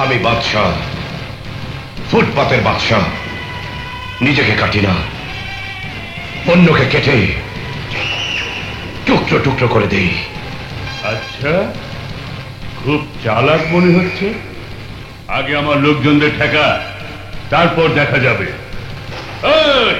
আমি বাদশাহ, ফুটপাতের বাদশাহ। নিজেকে কাটি না, অন্যকে কেটে টুকরো টুকরো করে দেই। আচ্ছা, খুব চালাক মনে হচ্ছে। আগে আমার লোকজনদের ঠেকা, তারপর দেখা যাবে। এই!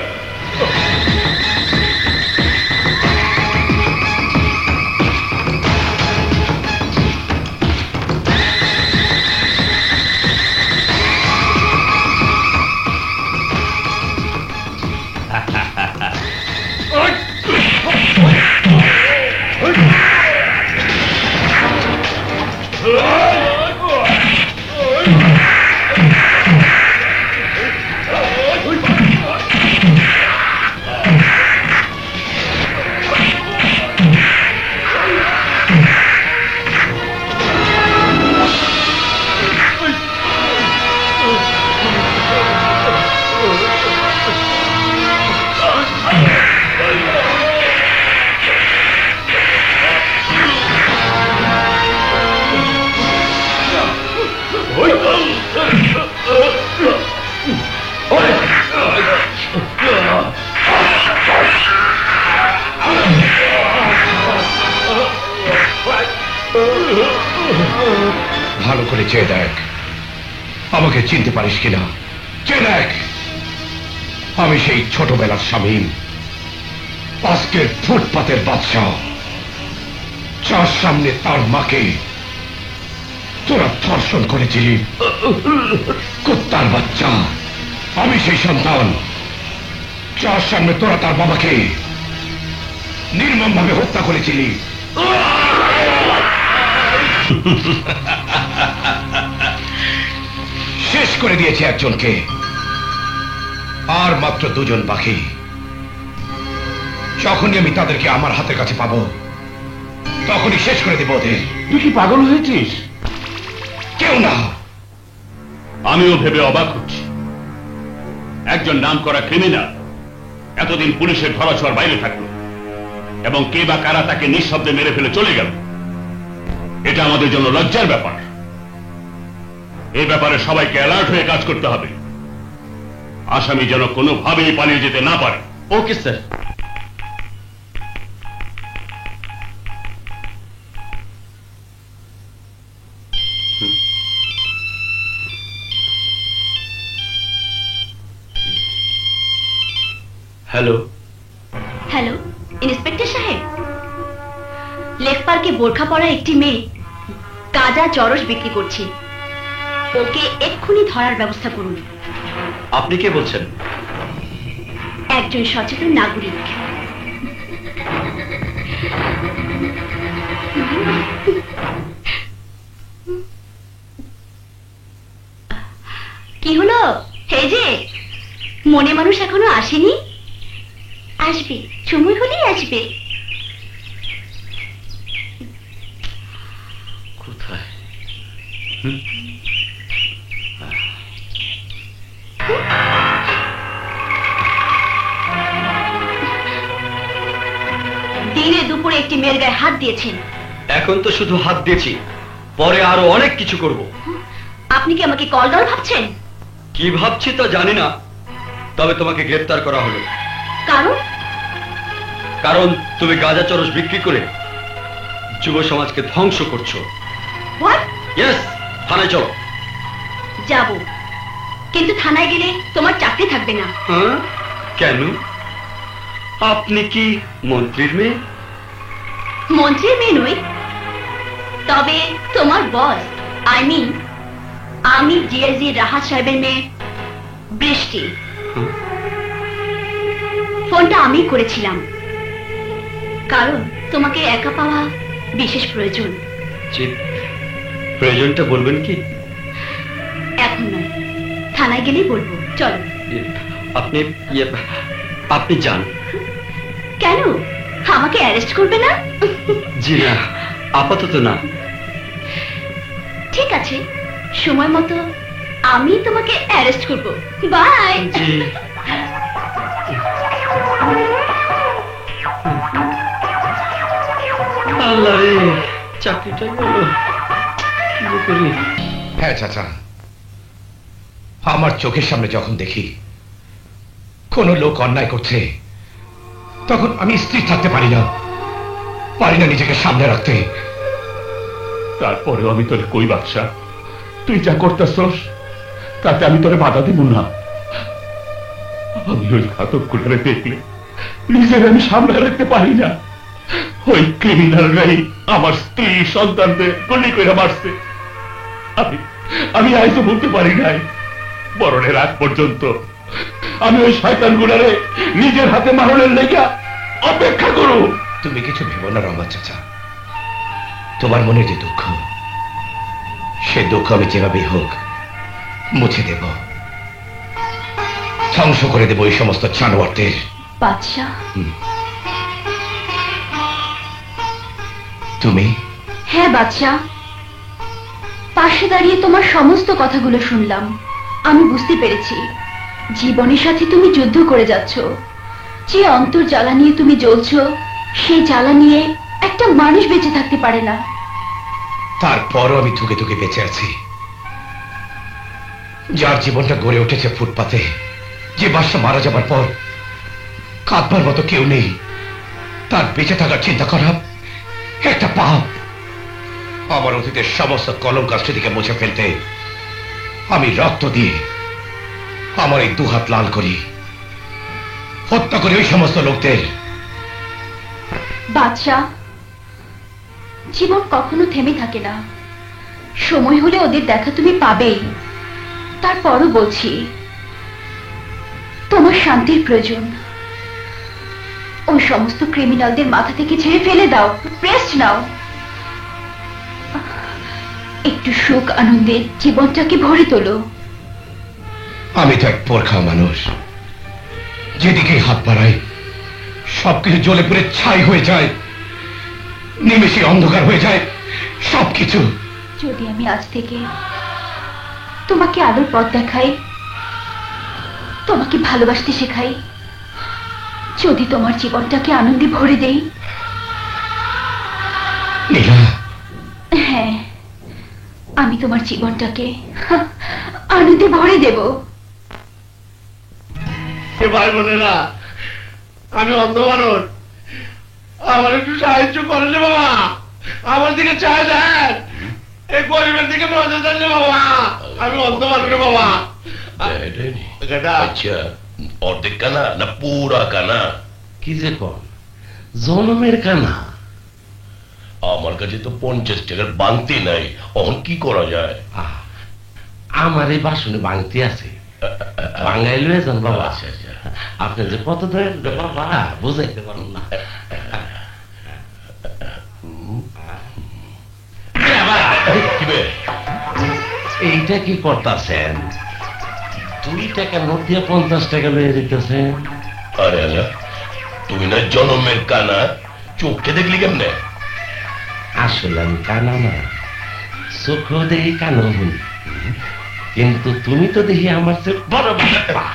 ভালো করে চেয়ে দেখ, আমাকে চিনতে পারিস কিনা। চেয়ে দেখ, আমি সেই ছোটবেলার শামীম, আজকের ফুটপাতের বাদশাহ, যার সামনে তার মাকে তোরা ধর্ষণ করেছিলি। কুত্তার বাচ্চা, আমি সেই সন্তান, যার সামনে তোরা তার বাবাকে নির্মমভাবে হত্যা করেছিলি। শেষ করে দিয়েছে একজনকে, আর মাত্র দুজন বাকি। যখনই আমি তাদেরকে আমার হাতের কাছে পাবো, তখনই শেষ করে দেব ওদের। তুই কি পাগল হয়েছিস? কেউ না। আমিও ভেবে অবাক হচ্ছি, একজন নামকরা ক্রিমিনাল এতদিন পুলিশের ধরাছোঁয়ার বাইরে থাকলো, এবং কে বা কারা তাকে নিঃশব্দে মেরে ফেলে চলে গেল। এটা আমাদের জন্য লজ্জার ব্যাপার। এই ব্যাপারে সবাইকে অ্যালার্ট হয়ে কাজ করতে হবে। আসামি যেন কোনোভাবেই পালিয়ে যেতে না পারে। Okay sir. Hello. Hello, inspector সাহেব। লেক পার্কে বোরখা পরা একটি মেয়ে গাঁজা চরস বিক্রি করছে, ওকে এক্ষুনি ধরার ব্যবস্থা করুন। আপনি কে বলছেন? একজন সচেতন নাগরিক। কি হলো? হে যে মনে মানুষ এখনো আসেনি? আসবে, সময় হলেই আসবে। কোথায়? দিনে দুপুরে একটি মেয়ের গায়ে হাত দিয়েছেন। এখন তো শুধু হাত দিয়েছি, পরে আরো অনেক কিছু করব। আপনি কি আমাকে কল দল ভাবছেন? কি ভাবছি তা জানি না, তবে তোমাকে গ্রেফতার করা হলো। কারণ? কারণ তুমি গাঁজা চরস বিক্রি করে যুব সমাজকে ধ্বংস করছো। হোয়াট? ইয়েস, থানায় চলো। যাব, কিন্তু থানায় গেলে তোমার চাকরি থাকবে না। হ্যাঁ? কেন? আপনি কি মন্ত্রীর মেয়ে? মন্ত্রীর মেয়ে নই, তবে তোমার বস, আই মিন আমি জিএসজি রাহাত সাহেবের মেয়ে বৃষ্টি। ফোনটা আমি করেছিলাম, কারণ তোমাকে একা পাওয়া বিশেষ প্রয়োজন। প্রয়োজনটা বলবেন কি? এখন নয়, থানায় গেলেই বলবো। চলো। আপনি আপনি যান। কেন, আমাকে অ্যারেস্ট করবে না? জি না, আপাতত না। ঠিক আছে, সময় মতো আমি তোমাকে অ্যারেস্ট করব। বাই। জি। আল্লাহ রে, চাকরিটা গেল, কি করি? হ্যাঁ চাচা, আমার চোখের সামনে যখন দেখি কোন লোক অন্যায় করছে, তখন আমি স্থির থাকতে পারি না নিজেকে সামনে রাখতে। তারপরেও আমি তোরে কই বাদশা, তুই যা করতেছস তাতে আমি তোরে বাধা দিব না। আমি ওই ঘাতক গুলারে দেখলে নিজের আমি সামনে রাখতে পারি না। ওই ক্রিমিনালরাই আমার স্ত্রী সন্তানদের গুলি করে মারছে। আমি আইসো বলতে পারি নাই। মরণের আগ পর্যন্ত আমি ওই শয়তান গুলারে নিজের হাতে মারণের লেগা অপেক্ষা করো। তুমি কিছু ভেবো না রহমান চাচা, তোমার মনে যে দুঃখ, সে দুঃখ আমি যেভাবেই হোক মুছে দেব, ধ্বংস করে দেব ওই সমস্ত জানোয়ারদের। বাদশাহ, তুমি? হ্যাঁ বাদশাহ, পাশে দাঁড়িয়ে তোমার সমস্ত কথাগুলো শুনলাম। আমি বুঝতে পেরেছি জীবনের সাথে তুমি যুদ্ধ করে যাচ্ছ। যে অন্তর জ্বালা নিয়ে তুমি জ্বলছ, সেই জ্বালা নিয়ে একটা মানুষ বেঁচে থাকতে পারে না। তারপরও আমি থুকে থুকে বেঁচে আছি। যার জীবনটা গড়ে উঠেছে ফুটপাতে, যে বাদশা মারা যাবার পর কাঁদবার মতো কেউ নেই, তার বেঁচে থাকার চিন্তা করা একটা পাপ। আমার অতীতের সমস্ত কলঙ্ক স্মৃতিকে মুছে ফেলতে আমি রক্ত দিয়ে আমার এই দুহাত লাল করি, হত্যা করি ওই সমস্ত লোকদের। বাদশাহ, জীবন কখনো থেমে থাকে না। সময় হলে ওদের দেখা তুমি পাবেই। তারপরও বলছি, তোমার শান্তির প্রয়োজন। ওই সমস্ত ক্রিমিনালদের মাথা থেকে ছেড়ে ফেলে দাও, রেস্ট নাও। একটু সুখ আনন্দে জীবনটাকে ভরে তোলো। আমি তো এক পোরখা মানুষ, যেদিকে হাত বাড়াই সবকিছু জ্বলে পুড়ে ছাই হয়ে যায়, নিমেষে অন্ধকার হয়ে যায় সবকিছু। যদি আমি আজ থেকে তোমাকে আলোর পথ দেখাই, তোমাকে ভালোবাসতে শেখাই, যদি তোমার জীবনটাকে আনন্দে ভরে দেই। নীলা, হ্যাঁ, আমি তোমার জীবনটাকে আনন্দে ভরে দেব। ভাই বোনেরা, আমি অন্ধ মানুষ, আমার একটু সাহায্য করেন বাবা। আমার দিকে চায় দেন, এই গরিবের দিকে নজর দেন বাবা। আমি অন্ধ মানুষ বাবা। আচ্ছা, অর্ধেক কানা না পুরা কানা? কি যে কন, জনমের কানা। আমার কাছে তো 50 টাকার বাংতি নাই, অহন কি করা যায়? আমার এই বাসনে বাংতি আছে, বাঙাই লয়ে যান বাবা। আচ্ছা আচ্ছা, আপনি যে কত ধরেন বাবা বুঝাইতে পারেন না। এইটা কি করতেছেন? 2 টাকা নোট দিয়ে 50 টাকা লয়ে যেতেছেন। আরে আরে, তুই না জনমের কানা, চোখে দেখলি কেমনে? আসলে আমি কানা না, চোখেও দেখি কানো হই, কিন্তু তুমি তো দেখি আমার চেয়ে বড় বাপ্পা।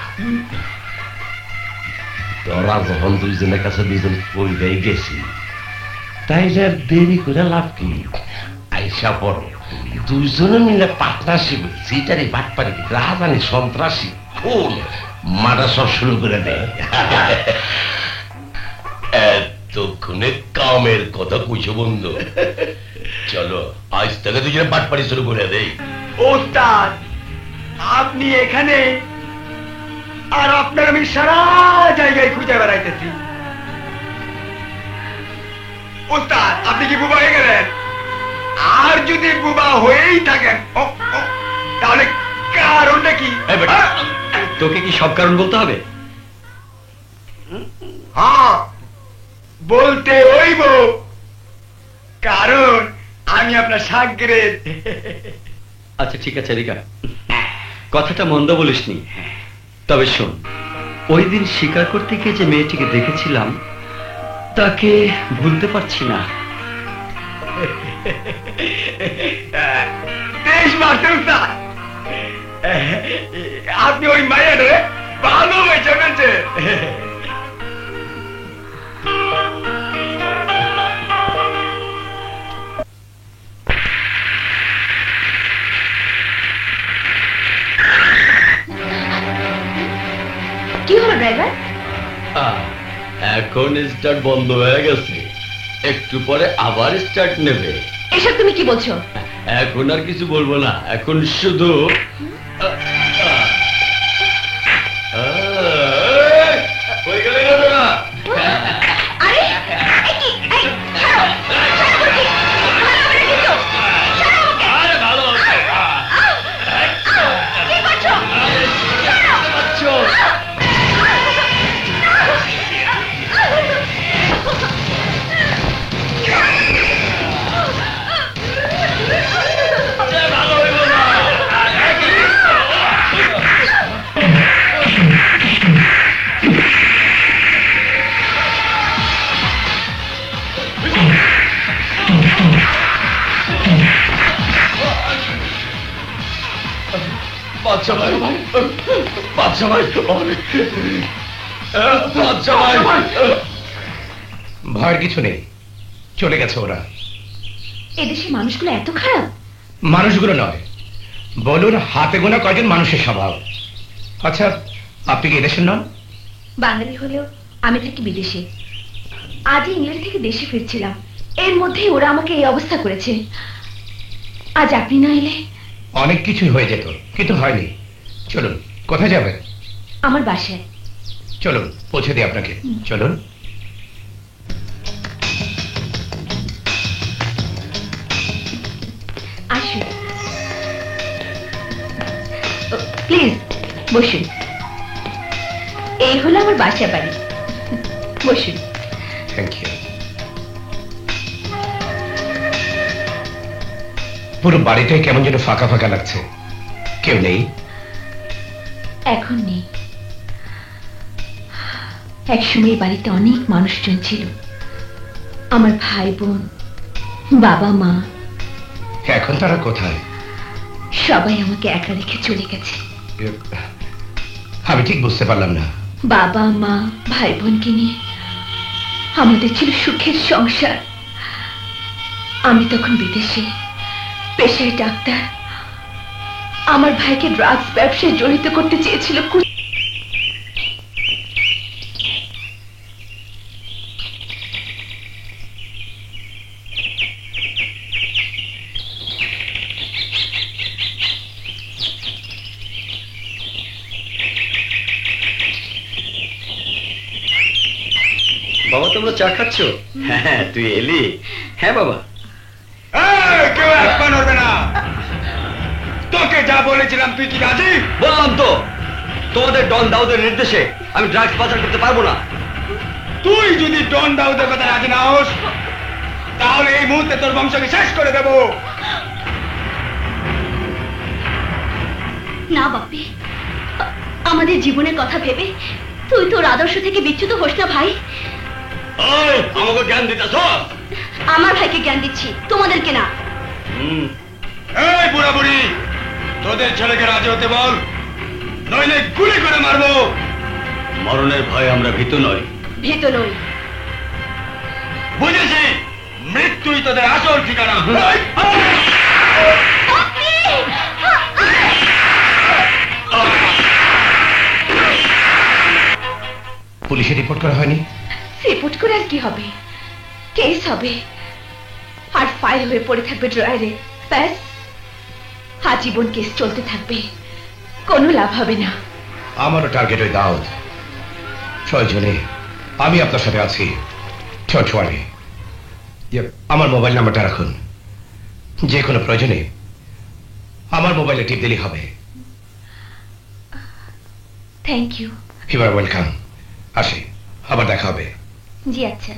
তোরা যখন দুইজনের কাছে দুইজন পরিবাই গেছি, তাই যে আর দেরি করে লাভ কি, আইসা পড়ো দুইজনে মিলে পার্টনারশিপ, সিটারি বাটপারি রাজানি সন্ত্রাসী খুন মারা সব শুরু করে দেয়। এতক্ষণে কামের কথা কইছো বন্ধু, চলো আজ থেকে দুজনে বাটপাড়ি শুরু করে দেই। ওস্তাদ, আপনি এখানে আর আপনার আমি সারা জায়গায় খুঁজে বেড়াইতেছি। ওস্তাদ, আপনি কি বুবা হয়ে গেলেন? আর যদি বুবা হয়েই থাকেন তাহলে কারণটা কি? তোকে কি সব কারণ বলতে হবে? হ্যাঁ, বলতে হইব, কারণ আমি আপনার সাগরেদ। আচ্ছা ঠিক আছে রিকা, কথাটা মন্দ বলিসনি। তবে শোন, ওই দিন শিকার করতে গিয়ে যে মেয়েটিকে দেখেছিলাম, তাকে ভুলতে পারছি না। দেশ মারতে উস্তাদ, আপনি ওই মায়ের ভালো বেঁচে ফেলছে। এখন স্টার্ট বন্ধ হয়ে গেছে, একটু পরে আবার স্টার্ট নেবে। এসব তুমি কি বলছো? এখন আর কিছু বলবো না, এখন শুধু হয়ে গেলে না। আরে এ কি? এই, ছাড়ো, ছাড়ো বলছি। ভালো করে দিছো। ছাড়ো ওকে। আরে ভালো হচ্ছে। কি করছো? ছাড়ো। ভালো হইব না। বাচ্চা ভাই, বাচ্চা ভাই, বাচ্চা ভাই। ভয়ের কিছু নেই, চলে গেছে ওরা। এদেশের মানুষগুলো এত খারাপ? মানুষগুলো নয়, বলুন হাতে গোনা কয়জন মানুষের স্বভাব। আচ্ছা, আপনি কি এদেশের নন? বাঙালি হলেও আমি থাকি বিদেশে। আজ ইংল্যান্ড থেকে দেশে ফিরছিলাম, এর মধ্যেই ওরা আমাকে এই অবস্থা করেছে। আজ আপনি না এলে অনেক কিছুই হয়ে যেত, কিন্তু হয়নি। চলুন, কোথায় যাবেন? আমার বাসায়। চলুন পৌঁছে দিই আপনাকে, চলুন। আসুন, প্লিজ বসুন। এই হলো আমার বাসা বাড়ি, বসুন। Thank you. পুরো বাড়িটাই কেমন যেন ফাঁকা ফাঁকা লাগছে, কেউ নেই। এখন নেই, একসময় এই বাড়িতে অনেক মানুষজন ছিল, আমার ভাই বোন, বাবা মা। এখন তারা কোথায়? সবাই আমাকে একা রেখে চলে গেছে। আমি ঠিক বুঝতে পারলাম না। বাবা মা ভাই বোনকে নিয়ে আমাদের ছিল সুখের সংসার। আমি তখন বিদেশে, পেশায় ডাক্তার। আমার ভাইকে ড্রাগস ব্যবসায় জড়িত করতে চেয়েছিল। বাবা তোমরা চা খাচ্ছ? হ্যাঁ তুই এলি। হ্যাঁ বাবা। কেউ এক পা নড়বে না। তোকে যা বলেছিলাম তুই কি রাজি? বললাম তো, তোমাদের ডন দাউদের নির্দেশে আমি ড্রাগস পাচার করতে পারবো না। তুই যদি ডন দাউদের কথা রাজি না হোস, তাহলে এই মুহূর্তে তোর বংশকে শেষ করে দেব। না বাপি, আমাদের জীবনের কথা ভেবে তুই তোর আদর্শ থেকে বিচ্যুত হোস না ভাই। আমাকে জ্ঞান দিতেছ? আমার ভাইকে জ্ঞান দিচ্ছি, তোমাদেরকে না। এই বুড়া বুড়ি, তোদের ছেলেকে রাজি হতে বল, নইলে গুলি করে মারবো। মরণের ভয় আমরা ভীত নই। ভীত নই। বুঝেছি, মৃত্যুই তোদের আসল ঠিকানা। পুলিশে রিপোর্ট করা হয়নি? রিপোর্ট করে আর কি হবে, কেস হবে আর ফাইল হয়ে পড়ে থাকবে ড্রয়ারে। ব্যাস, আজীবন কেস চলতে থাকবে, কোনো লাভ হবে না। আমারও টার্গেট ওই দাউদ। প্রয়োজনে আমি আপনার সাথে আছি। ছোটওয়ারি, আমার মোবাইল নাম্বারটা রাখুন। যে কোনো প্রয়োজনে আমার মোবাইলে টিপ দিলেই হবে। Thank you. You are welcome. আসি, আবার দেখা হবে। জি আচ্ছা।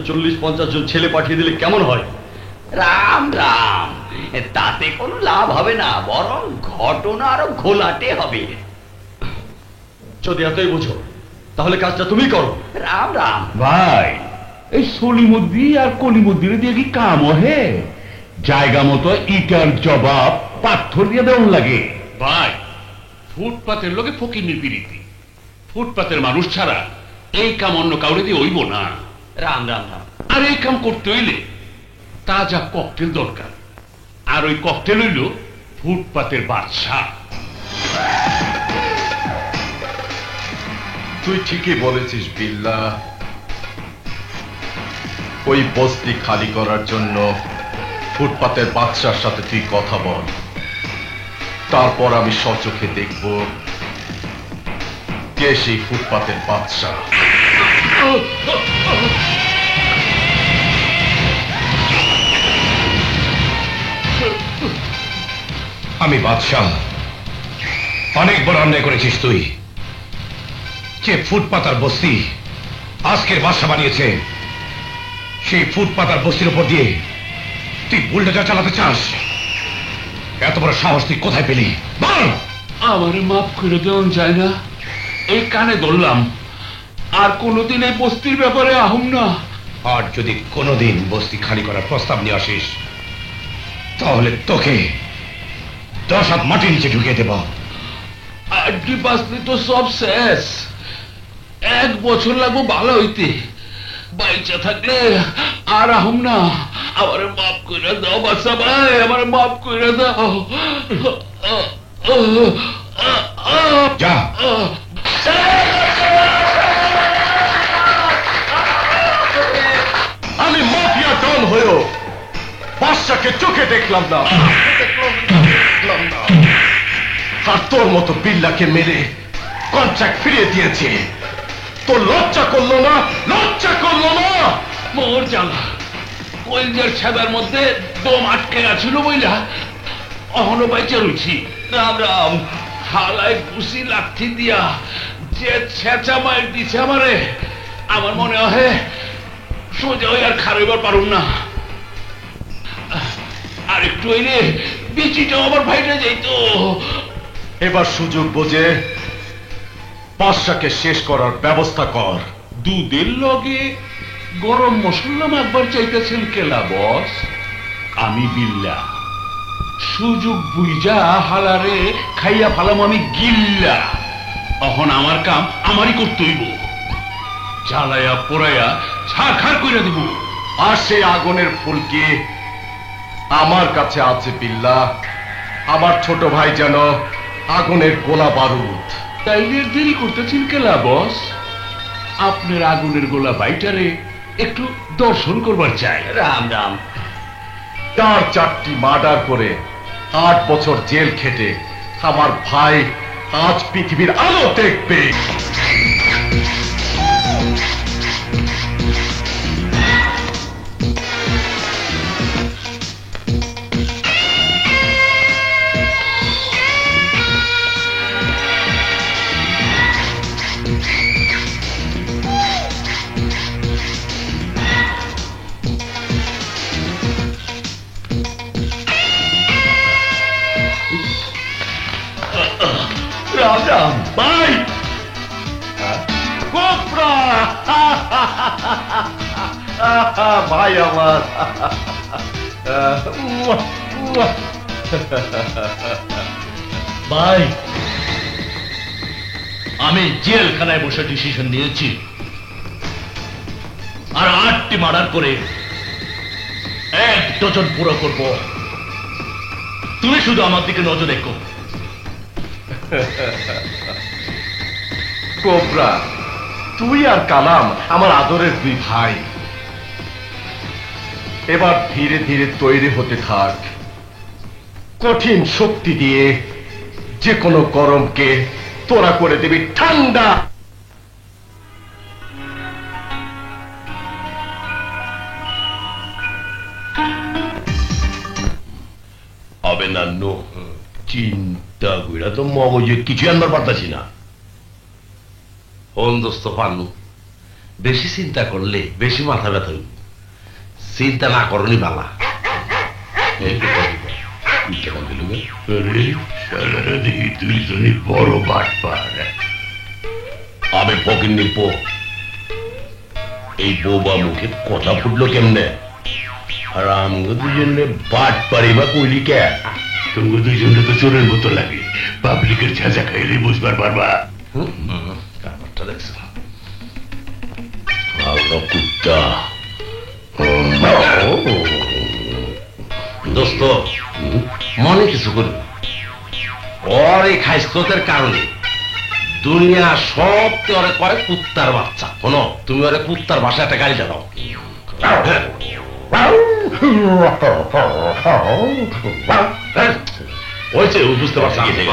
40-50 জন ছেলে পাঠিয়ে দিলে কেমন হয়? রাম রাম, তাতে কোনো লাভ হবে না, বরং ঘটনা আরো ঘোলাটে হবে। যদি এতই বুঝো তাহলে কাজটা তুমি করো। রাম রাম। ভাই, এই সলিমুদ্দি আর কলিমুদ্দির দিয়ে কি কাম হে? জায়গা মতো ইটার জবাব পাথর দিয়ে দেওয়ার লাগে। ভাই, ফুটপাতের লোকে ফকির পিরিতি, ফুটপাতের মানুষ ছাড়া এই কাম অন্য কাউরে দিয়ে হইব না। রাম রাম রাম। আর এই কাম করতে হইলে তাজা ককটেল দরকার, আর ওই ককটেল হইল ফুটপাতের বাদশা। তুই ঠিকই বলেছিস বিল্লা। ওই বস্তি খালি করার জন্য ফুটপাতের বাদশার সাথে তুই কথা বল, তারপর আমি সচোখে দেখব কে সেই ফুটপাতের বাদশা। আমি বাদশাহ। অনেক বড় অন্যায় করেছিস তুই। যে ফুটপাত আর বস্তি আজকের বাদশা বানিয়েছে, সেই ফুটপাত আর বস্তির উপর দিয়ে তুই বুলডোজার চালাতে চাস? এত বড় সাহস তুই কোথায় পেলি বল? আমারে মাফ করে দেওয়া যায় না? এই কানে ধরলাম, আর কোনোদিন এই বস্তির ব্যাপারে আহম না। আর যদি কোনোদিন বস্তি খালি করার প্রস্তাব নিয়ে আসিস, তাহলে তোকে 10 হাত মাটির নিচে ঢুকিয়ে দেব। আড্ডি বাঁচলে তো সব শেষ। 1 বছর লাগবো ভালো হইতে। বাইচা থাকলে আর আহম না। আমারে মাফ করে দাও বাচ্চা ভাই, আমারে মাফ করে দাও। যা। আমি মাফিয়া ডন হয়েও বাদশাকে চোখে দেখলাম না। আর তোর মতো বিল্লাকে মেরে কন্ট্রাক্ট ফিরিয়ে দিয়েছে। তোর লজ্জা করলো না? লজ্জা করলো না? মোর জ্বালা কইলজার ছাদার মধ্যে দম আটকে গেছিল বইলা অহনো বাইচা রইছি। রাম রাম। হালায় কুশি লাঠি দিয়া যে ছেঁচা মায়ের দিছে আমারে, আমার মনে হয় সোজা হয়ে আর খারাইবার পারুম না। আর একটু হইলে বিচিটাও আমার ভাইটা যাইতো। এবার সুযোগ বোঝে বাদশাকে শেষ করার ব্যবস্থা কর। দুধের লগে গরম মশলা একবার চাইতেছেন কেলা বস? আমি বিল্লা, সুযোগ বুঝা হালারে খাইয়া ফালাম আমি গিল্লা। এখন আমার কাম আমারই করতে হইব। জ্বালাইয়া পোড়াইয়া ছারখার কইরা দিব। আর সেই আগুনের ফুলকি আমার কাছে আছে বিল্লা। আমার ছোট ভাই যেন আগুনের গোলা বারুদ। তাইলে দেরি করতেছেন কেলা বস? আপনার আগুনের গোলা বাইটারে একটু দর্শন করবার চাই। রাম রাম। 4টি মার্ডার করে 8 বছর জেল খেটে আমার ভাই আজ পৃথিবীর আলো দেখবে। রাম রাম। ভাই কোবরা ভাই আমার ভাই, আমি জেলখানায় বসে ডিসিশন নিয়েছি। আর 8টি মার্ডার করে 1 ডজন পুরো করব। তুমি শুধু আমার দিকে নজর রেখো। কোবরা, তুই আর কালাম আমার আদরের 2 ভাই। এবার ধীরে ধীরে তৈরি হতে থাক। কঠিন শক্তি দিয়ে যে কোনো গরমকে তোরা করে দিবি ঠান্ডা। হবে না নো, চিন্তা কইরা তো মগজে কিছু আনবার পারতাছি না। হন দোস্ত পানু, বেশি চিন্তা করলে বেশি মাথা ব্যথা হইব। চিন্তা না করনি বালা। দুইজনই বড় বাট পার। আমি ফকিন্নির পো। এই বোবা মুখে কথা ফুটলো কেমনে? আর আমগো দুজনে বাট পারি বা কইলি কে? তুমি দুইজনে তো চোরের মতো লাগে। পাবলিকের ঝাঁঝা খাইলে বুঝবার পারবা। কারবারটা দেখছো? আল্লাহ কুত্তা। দোস্ত, মনে কিছু করি। ওর এই খাইস্ততের কারণে দুনিয়া সব ওরে কয় কুত্তার বাচ্চা। শোনো, তুমি ওরে কুত্তার বাসায় একটা গাড়ি দাও। হয়েছে, বুঝতে পারছি কি থেকে।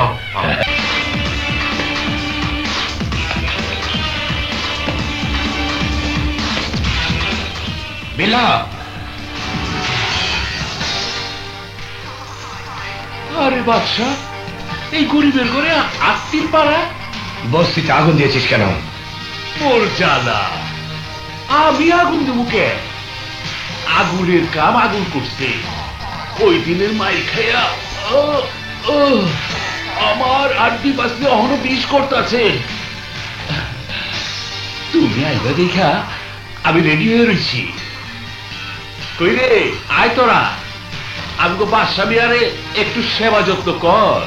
বিল্লা, আরে বাদশা, এই গরিবের ঘরে আত্মীর পাড়া, বস্তিতে আগুন দিয়েছিস কেন? ওর জ্বালা, আমি আগুন দেবো কে? আগুনের কাম আগুন করছে। ওই দিনের মাই খাইয়া আমার আড্ডি বাসতে অহনো বিষ করতেছে। তুমি আইবা দেখা আমি রেডি হয়ে রয়েছি। কই রে, আয় তোরা, আমাকে বাদশা মিয়ারে একটু সেবা যত্ন কর।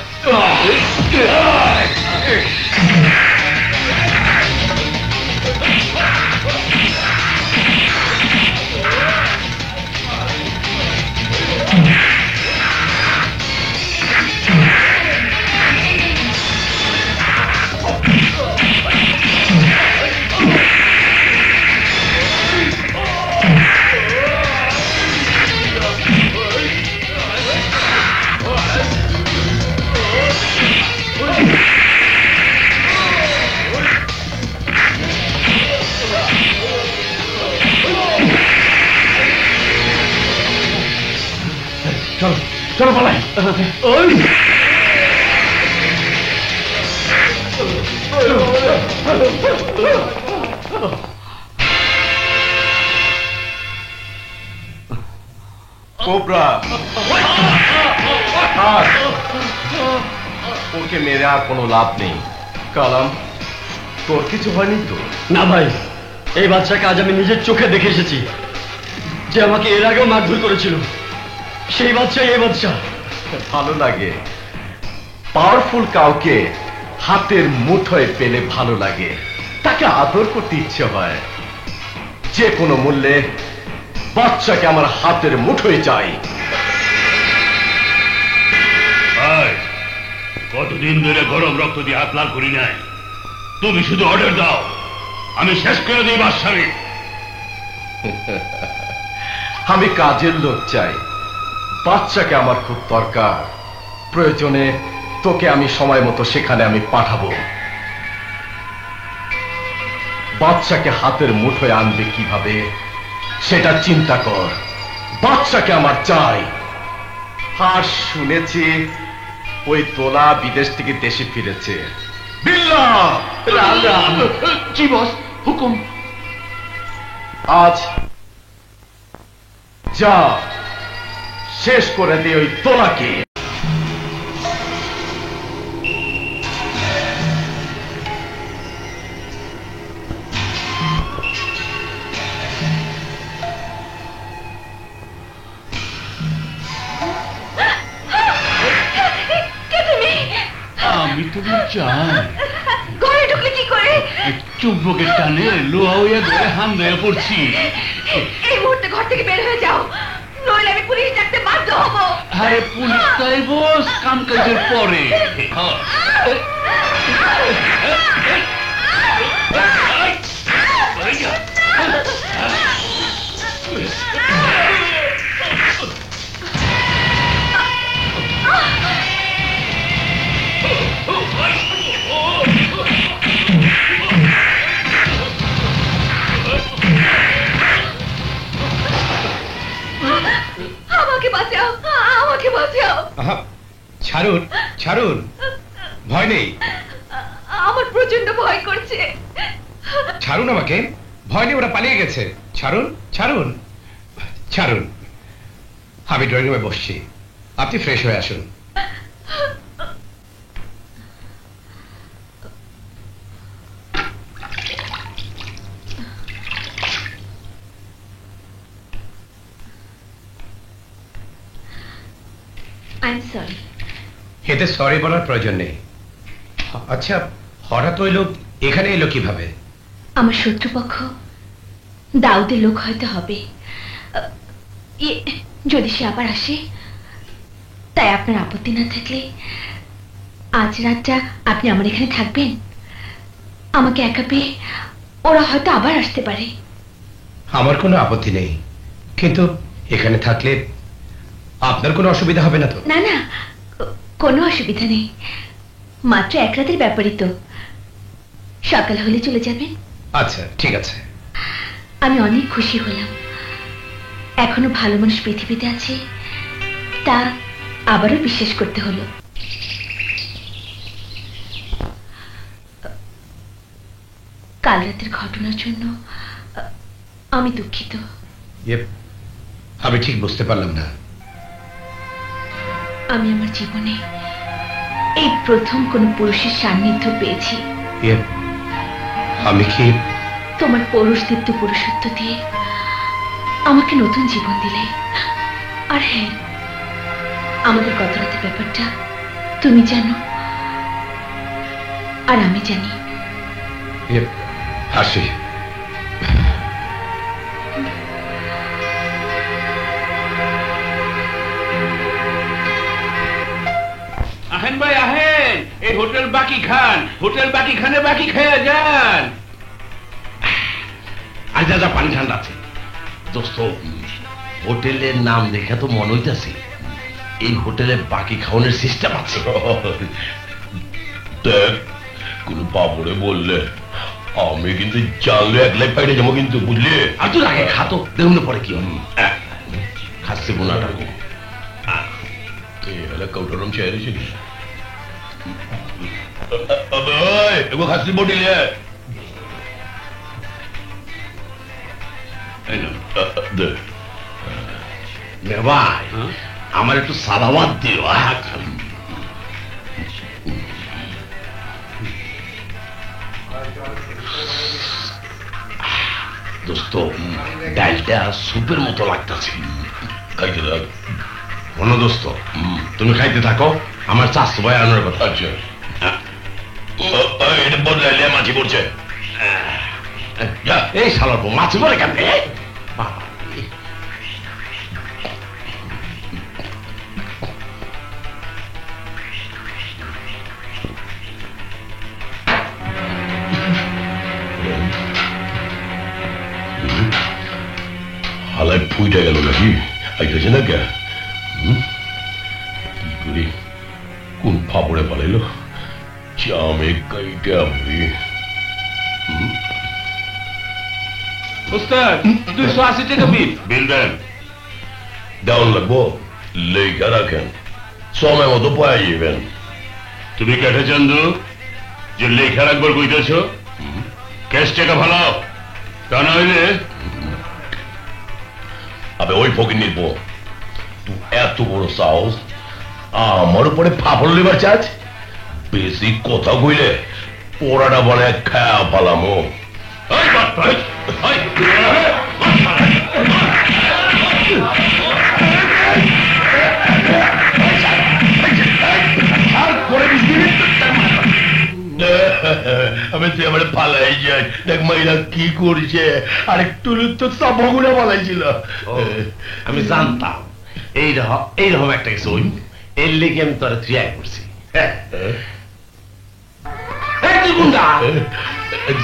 চলো চলো পালাই। কোবরা, ওকে মেরে আর কোনো লাভ নেই। কালাম, তোর কিছু হয়নি তো? না ভাই, এই বাচ্চাকে আজ আমি নিজের চোখে দেখে এসেছি, যে আমাকে এর আগেও মারধর করেছিল। সেই বাচ্চাই এই বাচ্চা। ভালো লাগে, পাওয়ারফুল কাউকে হাতের মুঠোয় পেলে ভালো লাগে, তাকে আদর করতে ইচ্ছে হয়। যে কোনো মূল্যে বাচ্চাকে আমার হাতের মুঠোয় চাই। কতদিন ধরে গরম রক্ত দিয়ে হাত লাল করি নাই। তুমি শুধু অর্ডার দাও, আমি শেষ করে দিই বাদশাহী। আমি কাজের লোক চাই, বাচ্চাকে আমার খুব দরকার। প্রয়োজনে তোকে আমি সময় মতো সেখানে আমি পাঠাবো। বাচ্চাকে হাতের মুঠোয় আনবে কিভাবে সেটা চিন্তা কর। বাচ্চাকে আমার চাই। আর শুনেছি ওই তোলা বিদেশ থেকে দেশে ফিরেছে। বিল্লা, রাম রাম। জি বস, হুকুম। আজ যা শেষ করে দে ওই তোলাকে। আমি তুমি চাই ঘরে ঢুকলে কি করে? চুম্বকের টানে লোহা হইয়া ধরে হাম দেয়া পড়ছি। এই মুহূর্তে ঘর থেকে বের হয়ে যাও, নইলে আমি পুলিশ ডাকতে বাধ্য হব। আরে পুলিশ তাই বস, কাম কাজের পরে। আমাকে বাঁচাও, আমাকে বাঁচাও। ছাড়ুন ছাড়ুন, ভয় নেই। আমার প্রচন্ড ভয় করছে। ছাড়ুন আমাকে, ভয় নেই, ওরা পালিয়ে গেছে। ছাড়ুন ছাড়ুন ছাড়ুন। আমি ড্রয়িং রুমে বসছি, আপনি ফ্রেশ হয়ে আসুন। I'm sorry. এতে সরি বলার প্রয়োজন নেই। আচ্ছা, হঠাৎ ওই লোক এখানে এলো কিভাবে? আমার শত্রুপক্ষ দাউদের লোক হয়তো হবে। যদি সে আবার আসে, তাই আপনার আপত্তি না থাকলে আজ রাতটা আপনি আমার এখানে থাকবেন। আমাকে একা পেয়ে ওরা হয়তো আবার আসতে পারে। আমার কোনো আপত্তি নেই, কিন্তু এখানে থাকলে আপনার কোনো অসুবিধা হবে না তো? না না, কোনো অসুবিধা নেই, মাত্র এক রাতের ব্যাপারই তো, সকাল হলে চলে যাবেন। আচ্ছা ঠিক আছে। আমি অনেক খুশি হলাম, এখনো ভালো মানুষ পৃথিবীতে আছে তা আবারও বিশ্বাস করতে হলো। কাল রাতের ঘটনার জন্য আমি দুঃখিত। আমি ঠিক বুঝতে পারলাম না। আমি আমার জীবনে এই প্রথম কোন পুরুষের সান্নিধ্য পেয়েছি। আমি কি? তোমার পৌরুষদীপ্ত পুরুষত্ব দিয়ে আমাকে নতুন জীবন দিলে। আর হ্যাঁ, আমাদের গত রাতের ব্যাপারটা তুমি জানো আর আমি জানি। আসি। আহেন ভাই আহেন, এই হোটেল বাকি খান, হোটেল বাকি খানে বাকি খেয়ে যান। আর যা যা পানি ঠান্ডা আছে। দোস্ত, হোটেলের নাম দেখে তো মনে হইতেছে এই হোটেলে বাকি খাওয়ানোর সিস্টেম আছে। দেখ, কোন পাপড়ে বললে আমি কিন্তু জানলে একলাই পাইরে যাবো কিন্তু, বুঝলি? আর তুই আগে খাতো, দেখুন পরে কি হবে। খাচ্ছে বোনাটা কৌটরম চেয়ারে ছিল খাসি বটিলে ভাই, আমার একটু সাদাবাদ দিও। দোস্ত, ডালটা সুপের মতো লাগতেছে। খাইতে থাক। শোনো দোস্ত, তুমি খাইতে থাকো, আমার চাষতো ভাই আনার কথা। আচ্ছা, এটা বদলাইলে মাছি পড়ছে। এই শালার বউ মাছি পড়ে কেন? হালায় ফুইটা গেল নাকি? আইতেছে না কে? কি করি, কোন ফাপড়ে পালাইলো? চামে কাইটা আমি উস্তাদ 280 টাকা বিল। বিল দেন। দেওয়ান লাগবো, লেখা রাখেন, সময় মতো পাওয়া যাবেন। তুমি কেটে চান্দু যে লেখা রাখবার কইতেছ? ক্যাশ টাকা ভালো, তা না হইলে আবে ওই ফকির নির্ব, তুই এত বড় সাহস আমার উপরে ফাফড় লিবার চাচ? বেশি কথা কইলে পোড়াটা বলে খায়া পালামো। আমি তুই আমার পালাই যাই, দেখ মাইরা কি করছে, আরেকটু তো চাপাগুলো পালাইছিল। আমি জানতাম এইরকম একটা কিছু হইব, এর লেগে আমি তোরা ট্রাই করছি।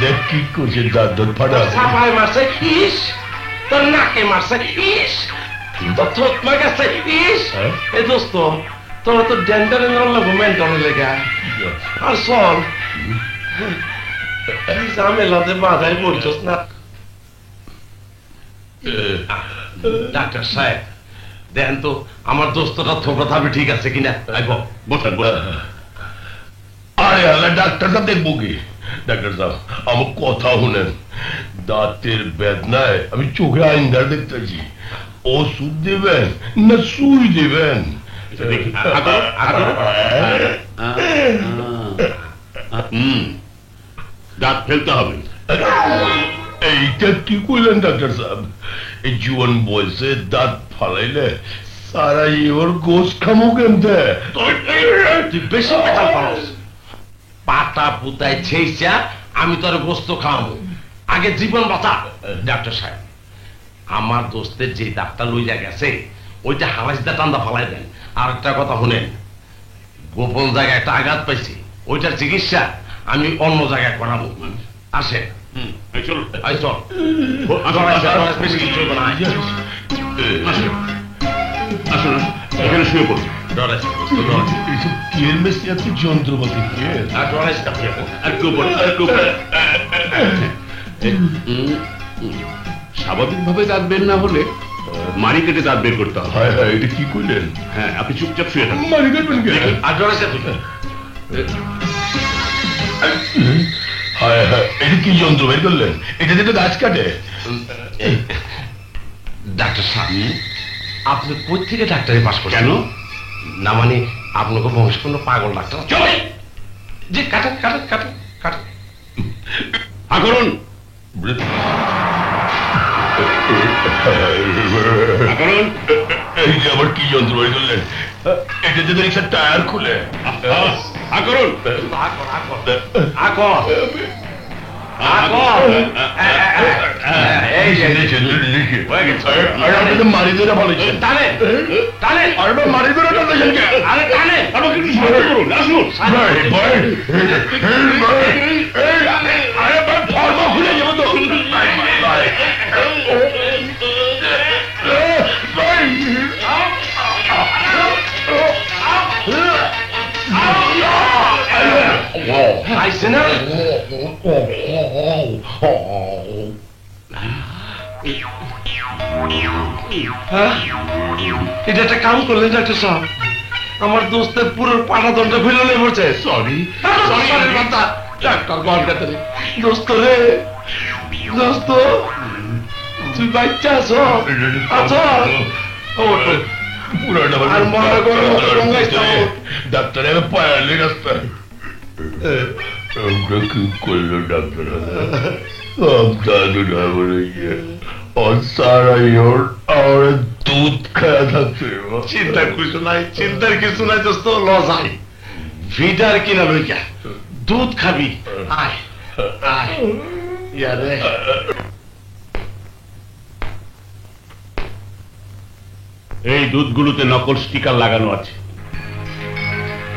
দেখ কি করছে, দাঁত দাঁত ফাটা। সাপাই মারছে, ইস তোর নাকে মারছে, ইস তোর থোত মারছে, ইস। এই দোস্ত, তোরা তো ডেন্টারে নড়লো মেন্টনের লেগা। আর শোন, ঝামেলাতে বাধাই পড়ছস না। ডাক্তার সাহেব, দেখেন তো আমার দোস্তটা থোপড়া থাকবে ঠিক আছে কিনা। বসেন বসেন। আরে আল্লাহ, ডাক্তার সাহেব দেখবো কি? ডাক্তার সাহেব আমার কথা শুনেন, দাঁতের বেদনায় আমি চোখে আইনদার দেখতেছি। ওষুধ দেবেন না সুই দেবেন? দাঁত ফেলতে হবে। এইটা কি কইলেন ডাক্তার সাহেব? এই জীবন বয়সে দাঁত ফালাইলে সারা ওর গোস খামো কেমতে? তুই বেশি পেটাল পারস। পাটা পুতায় ছেইছা আমি তোর গোস্ত খাওয়াবো, আগে জীবন বাঁচা। ডাক্তার সাহেব, আমার দোস্তের যে দাঁতটা লইয়া গেছে ওইটা হালাইদা টান্দা ফালাই দেন। আর একটা কথা শুনেন, গোপন জায়গায় একটা আঘাত পাইছে, ওইটার চিকিৎসা আমি অন্য জায়গায় করাবো। আসে এই চলুন। আই চল বেশি কিছু চলবে না। আসুন আসুন, এখানে শুয়ে পড়ুন। যন্ত্রপাতি একটু উপরে, একটু উপরে। স্বাভাবিকভাবে দাঁত বের না হলে মারি কেটে দাঁত বের করতে হবে। হায় হায়, এটা কি করলেন? হ্যাঁ, আপনি চুপচাপ শুয়ে থাকুন। মারি কাটবেন কে? আর ডরাইছে তুই? হায় হায়, এটা কি যন্ত্র বের করলেন? এটা দিয়ে তো গাছ কাটে। ডাক্তার সাহেব, আপনি কই থেকে ডাক্তারি পাস করছেন? কেন? না মানে আপনাকে বংশ কোনো পাগল ডাক্তার চলে যে কাটেন কাটেন কাটেন কাটেন। হা করুন, হা করুন। এই যে আবার কি যন্ত্র বের করলেন? এটা দিয়ে তো রিক্সার টায়ার খুলে। হা করুন। এই যে হয়ে গেছে। আরে আপনি তো মারি ধরে বলেছেন। টানেন টানেন আরে ভাই, মারি ধরে টানতেছেন কে? আরে টানেন। আমাকে একটু সাহায্য করুন, আসুন। ভাই, ভাই, আরে ভাই, ফর্মা খুলে যাবো তো। ভাই, ভাই, আইসে না? হ্যাঁ? এটা একটা কাম করলেন ডাক্তার সাহেব, আমার দোস্তের পুরো পাটা দণ্ড ফেলে পড়ছে। সরি সরি কথা ডাক্তার গল্পটা দোস্ত রে, দোস্ত তুই বাচ্চা আছো? আছো? পুরাটা আর মনে করো রঙ্গাইছো। ডাক্তার এবার পায়ালে রাস্তা আমরা কি করলো ডাক্তার? দুধ খাওয়া থাকছে। চিন্তার কিছু নাই, চিন্তার কিছু নাই দোস্ত, লস আই ভিটার কিনা লইকা দুধ খাবি। আয় আয় ইয়ারে। এই দুধগুলোতে নকল স্টিকার লাগানো আছে।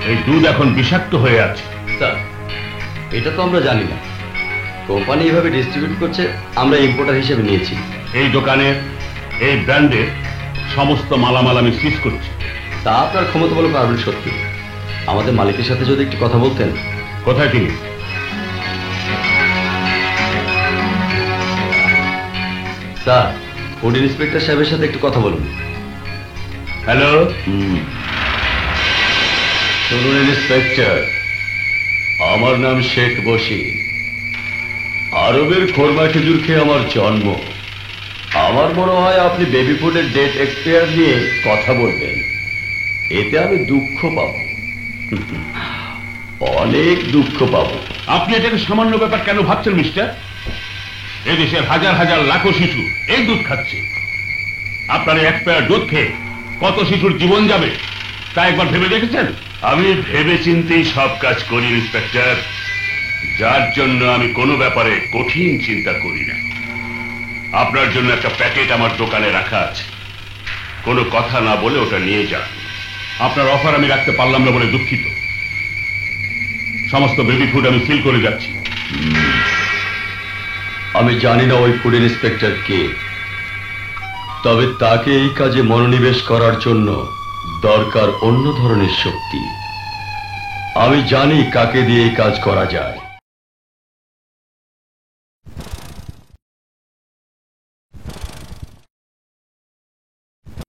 এই দুধ এখন বিষাক্ত হয়ে আছে। স্যার, এটা তো আমরা জানি না। কোম্পানি এইভাবে ডিস্ট্রিবিউট করছে, আমরা ইম্পোর্টার হিসেবে নিয়েছি। এই দোকানের, এই ব্র্যান্ডের সমস্ত মালামাল আমি সিজ করছি। তা আপনার ক্ষমতা বলে পারবেন সত্যি। আমাদের মালিকের সাথে যদি একটু কথা বলতেন। কোথায় তিনি? স্যার, ফুড ইন্সপেক্টর সাহেবের সাথে একটু কথা বলুন। হ্যালো, শুনুন ইন্সপেক্টর, আমার নাম শেখ বশির। আরবের খোরমা খেজুর খেয়ে আমার জন্ম। আমার মনে হয় আপনি বেবি ফুডের ডেট এক্সপায়ার নিয়ে কথা বলবেন, এতে আমি দুঃখ পাব, অনেক দুঃখ পাব। আপনি এটাকে সামান্য ব্যাপার কেন ভাবছেন মিস্টার? এদেশের হাজার হাজার লাখো শিশু এই দুধ খাচ্ছে। আপনার এক্সপায়ার দুধ খেয়ে কত শিশুর জীবন যাবে তা একবার ভেবে দেখেছেন? আমি ভেবে চিন্তেই সব কাজ করি ইন্সপেক্টর, যার জন্য আমি কোনো ব্যাপারে কঠিন চিন্তা করি না। আপনার জন্য একটা প্যাকেট আমার দোকানে রাখা আছে, কোনো কথা না বলে ওটা নিয়ে যান। আপনার অফার আমি রাখতে পারলাম না বলে দুঃখিত। সমস্ত বেবি ফুড আমি সিল করে যাচ্ছি। আমি জানি না ওই ফুড ইন্সপেক্টর কে, তবে তাকে এই কাজে মনোনিবেশ করার জন্য দরকার অন্য ধরনের শক্তি। আমি জানি কাকে দিয়ে এই কাজ করা যায়।